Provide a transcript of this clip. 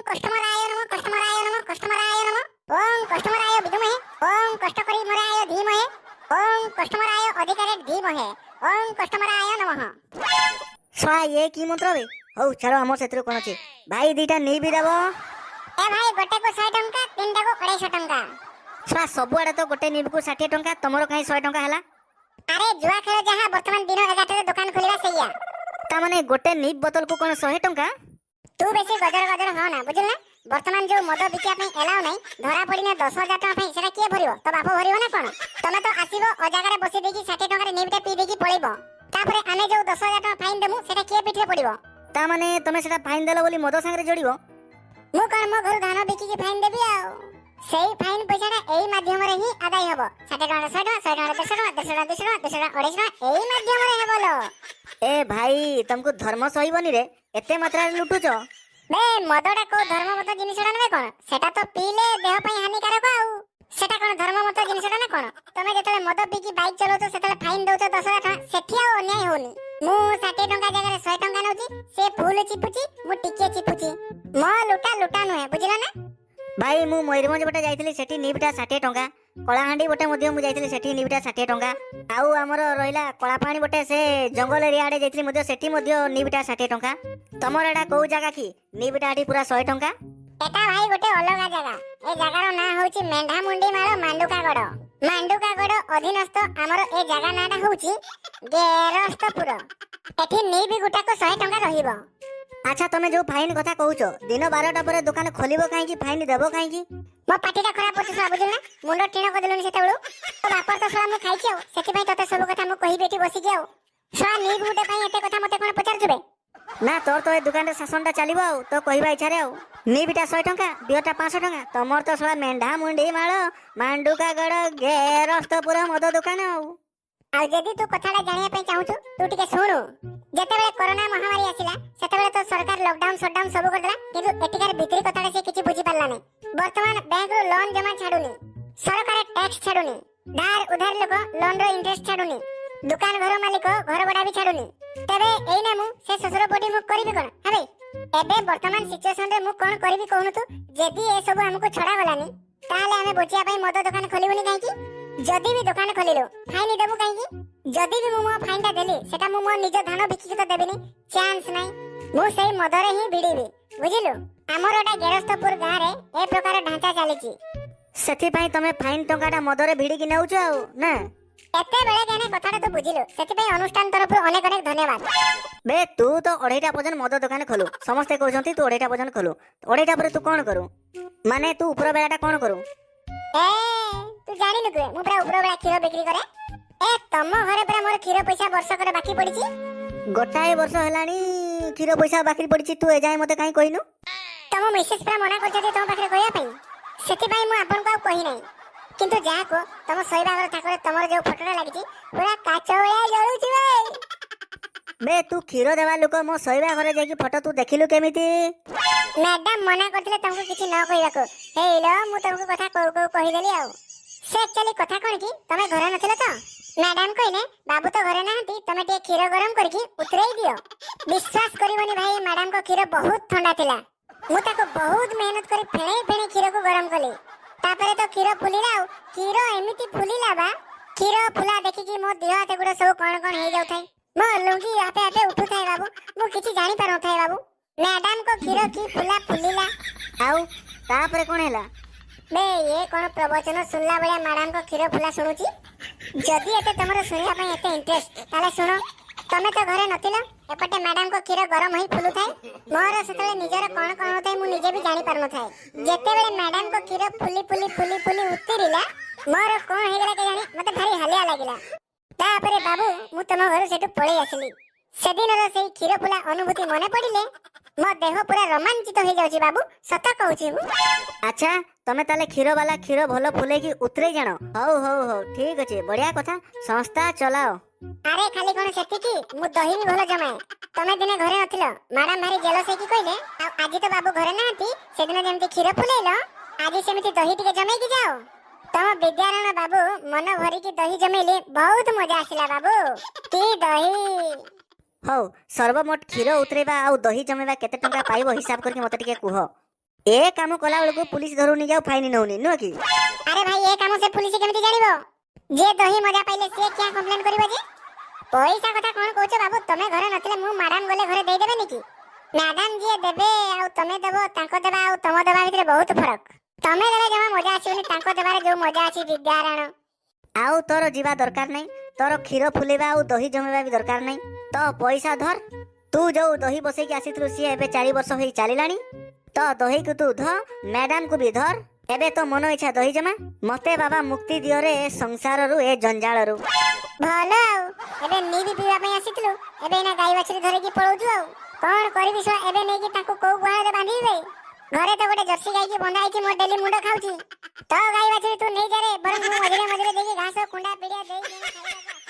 कस्टमराय नमः कस्टमराय नमः कस्टमराय नमः ओम कस्टमराय विद्महे ओम कष्टकरी मोराय धीमहे ओम कस्टमराय अधिकारे धीमहे ओम कस्टमराय नमः। छा ये की मंत्र बे हौ चलो हमर सेत्र कोन अछि भाई दीटा नै भी देबो। ए भाई गोटे को 100 टंका तीनटा को 250 टंका। छा सब आडे तो गोटे नीब को 60 टंका तमरो काई 100 टंका हला। अरे जुआ खेल जहां वर्तमान दिन 11 रे दुकान खोलिबा सैया ता माने गोटे नीब बोतल को कोन 100 टंका। तू बेसी गजर गजर हो ना बुझल ना। वर्तमान जो मद बिकिया पई एलाव नै धरा पड़ी ना 10,000 टका पई सेटा के भरिबो तो बाप भरिबो ना कोन। तमे तो आसीबो ओ जगह रे बसी देकी 60 टका रे नीबटा पी देकी पळेबो तापरे आमे जो 10,000 टका फाइन देमु सेटा के पिठे पड़िबो। ता माने तमे सेटा फाइन देलो बोली मद संगे जोड़िबो। मु कोन मो घर धान बिकी के फाइन देबी आ सेही फाइन पैसाटा एही माध्यम रे ही आदाय हबो 60 टका 100 टका 100 टका 150 टका 200 टका 200 टका 250 टका एही माध्यम रे हेबोलो। ए भाई तुमको धर्म सहीबनी रे एते मात्रा रे लुटुचो बे मदडा को धर्ममत जिनिसडा नबे कोन सेटा तो पीले देह पई हानिकारक आउ सेटा कोन धर्ममत जिनिसडा ना कोन। तमे जेतले मद पीकी बाइक चलाउतो सेतले फाइन दउतो 10,000 टका सेठी आ अन्याय होनी। मु 60 टका जगह रे 100 टका नउची से फूल चिपुची मु टिके चिपुची म लुटा लुटा नहे बुझिला ना। भाई मु मयूरभंज बटे जाइथिली सेठी नीबटा 60 टंका कलाहांडी बटे मध्ये मु जाइथिली सेठी नीबटा 60 टंका आउ हमर रहिला कलापाणी बटे से जंगल एरिया आडे जाइथिली मध्ये सेठी मध्ये नीबटा 60 टंका। तमर एडा को जागा की नीबटा आडी पूरा 100 टंका। एटा भाई गोटे अलगा जागा ए जागार ना होची मेंढा मुंडी मारो मांडुकागड़ अधीनस्थ हमर ए जागा नाटा होची गेरस्तपुर एठी नीबी गुटा को 100 टंका रहिबो। अच्छा तमे जो फाइन कथा कहउचो दिन 12टा पर दुकान खोलिबो काहे की फाइन देबो काहे की। मो पाटीटा खराब होछ सब बुझल ना मुंडो टीण को देलुनी सेतेबळू तो बापर तो सळा मु खाइ छियो सेति पई तते सब कथा मु कहि बेटी बसी जियो सळा नीब गुटे पई एते कथा मते कोन पचार जुबे ना तोर तो ए दुकान रे शासनटा चलिबो आ तो कहिबा इच्छा रे आ नीबटा 100 टंका दियोटा 500 टंका तमर तो सळा मेंढा मुंडी माळ मांडुकागड़ गेरस्तपुर मद दुकान आ जदी तू कथाडा जानिया पई चाहूछु तू टिके सुनु। जेतेबेले कोरोना महामारी आसिला सेतेबेले तो सरकार लॉकडाउन शटडाउन सब कर देला किंतु एटिकार भितरी कथाडा से किछि बुझी पारला नै। वर्तमान बैंक रो लोन जमा छाडुनी सरकार टैक्स छाडुनी धार उधार लोक लोन रो इंटरेस्ट छाडुनी दुकान घर मालिक घर बडा भी छाडुनी तबे एई ना मु से ससुर पोटी मु करबी कोन हबे एबे वर्तमान सिचुएशन रे मु कोन करबी कहनु तू जदी ए सब हमको छडा गलानी ताले हमें बचिया पई मद दुकान खोलिबोनी काहे की जदी भी दुकान खोलिलो फाइन देबो काहे की जदी भी मु फाइन ता देली सेटा मु मो निज धन बिकी तो देबेनी चांस नै मु सेई मदरे ही भिडीबी बुझिलु। हमर ओटा गेरस्तपुर गां रे ए प्रकार ढांचा चलीची सेति पई तमे फाइन टंकाटा मदरे भिडी कि नेउचो आ ना एते बेले केने कथाटा तो बुझिलु सेति पई अनुष्ठान तरफ अनेक अनेक धन्यवाद। बे तू तो 2:30 पर्यंत मद दुकान खोलु समस्त कहउछंती तू 2:30 पर्यंत खोलु 2:30 पर तू कोन करू माने तू ऊपर बेलाटा कोन करू ए तू जानि न तू मु पूरा ऊपर बेला खीर बिक्री करे ए तम घरे पूरा मोर खीर पैसा वर्ष करे बाकी पड़ीची गोटाए वर्ष हेलानी खीर पैसा बाकी पड़ीची तू ए जाय मते काई कहिनु तम मेसेज पूरा मना करछती तम पाखरे कहया पई सेति पई मु आपन को कहि नै किंतु जा को तम सईबा घर ठाकुर तमर जो फोटोटा लागिची पूरा काचोळिया जळुची बे तू खीर देवा लोक मो सईबा घरे जाकी फोटो तू देखिलु केमिति मैडम मना करथिले तुमको किछि न कहिबाको हेलो मु तुमको कथा कहू कहि देली आ से एक्चुअली कथा कोन की तमे घरे नथिले तो मैडम कहले बाबू तो घरे नाहंती तमे टे खीर गरम करके उतरेई दियो। विश्वास करिवनी भाई मैडम को खीर बहुत ठंडा थिला मु ताको बहुत मेहनत करी फेणे खीर को गरम कली तापरे तो खीर फुलिला आ खीर एमिति फुलिला बा खीर फुला देखि कि मो देह हाथ गुडा सब कोन कोन हे जाउ थाई मो लुंगी आपे आपे उठु थाई बाबू मु किछि जानि पारो थाई बाबू मैडम को खीर की फुला फुलिला आउ तापरे कोन हैला बे ये कोन प्रवचन सुनला बेले मैडम को खीर फुला सुनुची जदी एते तमरो सुनिया पई एते इंटरेस्ट ताले सुनो तमे तो घरे नथिला एपटे मैडम को खीर गरम होई फुलु थाई मोर सेतले निजर कोन कोन होतै मु निजे भी जानि पारनो थाई जेते बेले मैडम को खीर फुली उतरिला मोर कोन हे गेला के जानि मते भारी हलिया लागिला तापरे बाबू मु तम घर सेटु पळै आसिली सेदिनर सेई खीर फुला अनुभूति मने पडिले मो देह पूरा रोमांचित हो जाउची बाबू सत कहूची मु। अच्छा तमे ताले खीर वाला खीर भलो फुले की उतरे जानो हो ठीक अछि बढ़िया कथा संस्था चलाओ। अरे खाली कोन सेति की मु दही भी भलो जमाए तमे दिने घरे नथिलो मैडम भारी जेलस है की कहले आज तो बाबू घरे नाहंती सेदिन जेमति खीर फुलेलो आज सेमिति दही टिके जमाई की जाओ तम विद्यारण बाबू मन भरी की दही जमेले बहुत मजा आसिला बाबू की दही हौ सर्वमोट खीर उतरेबा आ दही जमेबा केते टंका पाइबो हिसाब करके मते टिके कुहो। ଏ କାମ କଲା ବେଳକୁ ପୁଲିସ ଧରୁନି ଯାଉ ଫାଇନ ନଉନି ନୁହ କି? ଆରେ ଭାଇ ଏ କାମ ସେ ପୁଲିସ କେମିତି ଜାଣିବ? ଯେ ଦହି ମଜା ପାଇଲେ ସେ କିଆ କମ୍ପ୍ଲେନ କରିବ ଯେ? ପଇସା କଥା କଣ କହୁଛ ବାବୁ? ତମେ ଘରେ ନଥିଲେ ମୁଁ ମ୍ୟାଡାମ ଗଲେ ଘରେ ଦେଇଦେବେନି କି? ମ୍ୟାଡାମ ଯିଏ ଦେବେ ଆଉ ତମେ ଦେବ, ତାଙ୍କ ଦେବା ଆଉ ତମ ଦେବା ଭିତରେ ବହୁତ ଫରକ। ତମେ ଦେଲେ ଜମା ମଜା ଆସିବନି, ତାଙ୍କ ଦେବାରେ ଯୋଉ ମଜା ଅଛି ବିଦ୍ୟାରାୟଣ। ଆଉ ତୋର ଯିବା ଦରକାର ନାହିଁ, ତୋର କ୍ଷୀର ଫୁଲେଇବା ଆଉ ଦହି ଜମେଇବା ବି ଦରକାର ନାହିଁ। ତ ପଇସା ଧର, ତୁ ଯୋଉ ଦହି ବସେଇକି ଆସିଥିଲୁ ସିଏ ଏବେ 4 ବର୍ଷ ହେଇ ଚାଲିଲାଣି। ତ ଦହିକୁ ତୁ ଧ, ମ୍ୟାଡାମକୁ ବି ଧର। ଏବେ ତ ମନ ଇଚ୍ଛା ଦହି ଜମା। ମତେ ବାବା ମୁକ୍ତି ଦିଅରେ ଏ ସଂସାରରୁ, ଏ ଜଞ୍ଜାଳରୁ। ଭଲ ଆଉ ଏବେ ନିବି ପିଇବା ପାଇଁ ଆସିଥିଲୁ, ଏବେ ଏଇନା ଗାଈ ବାଛୁରୀ ଧରିକି ପଳଉଛୁ ଆଉ କଣ କରିବି? ଶୁଣ ଏବେ ନେଇକି ତାଙ୍କୁ କୋଉ ଗୁହାଳରେ ବାନ୍ଧିବେ? ଘରେ ତ ଗୋଟେ ଜର୍ସି ଗାଈକି ବନ୍ଧା ହେଇଛି, ମୋ ଡେଲି ମୁଣ୍ଡ ଖାଉଛି। ତ ଗାଈ ବାଛୁରୀ ତୁ ନେଇ ଯାରେ, ବରଂ ମୁଁ ମଝିରେ ମଝିରେ ଦେଇକି ଘାସ କୁଣ୍ଡା ପିଡ଼ିଆ ଦେଇକି ଖାଇବାକୁ